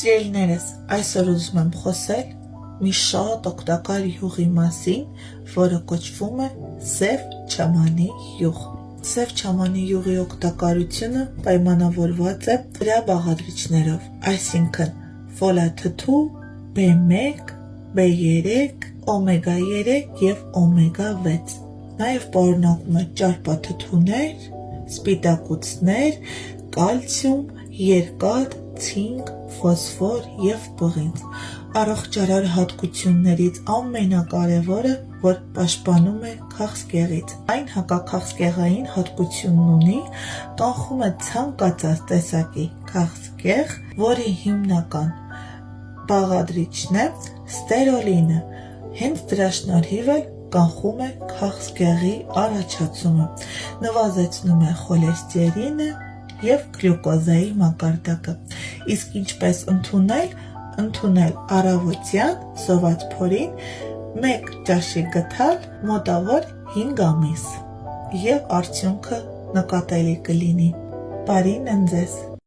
Սիրելիներս, այսօր ուզում եմ խոսել մի շատ օգտակար յուղի մասին, որը կոչվում է սև չամանի յուղ։ Սև չամանի յուղի օգտակարությունը պայմանավորված է դրա բաղադրիչներով, այսինքն ֆոլաթթու, B1, B3, օմեգա 3 և օմեգա 6։ Նաև պարունակում է ճարպաթթուներ, սպիտակուցներ, կալցիում, երկաթ, ցինկ, ֆոսֆոր և պղինձ։ Առողջարար հատկություններից ամենակարևորը, որ պաշտպանում է քաղցկեղից։ Այն հակաքաղցկեղային հատկությունն ունի, կանխում է ցանկացած տեսակի քաղցկեղ, որի հիմնական բաղադրիչն է ստերոլինը։ Հենց դրա շնորհիվ էլ կանխում է քաղցկեղի առաջացումը, նվազեցնում է խոլեստերինը և գլյուկոզայի մակարդակը։ Իսկ ինչպես ընդունել առավոտյան սոված փորին 1 ճաշի գթալ մոտավոր 5 ամիս, և արդյունքը նկատելի կլինի։ Բարին ընդ ձեզ։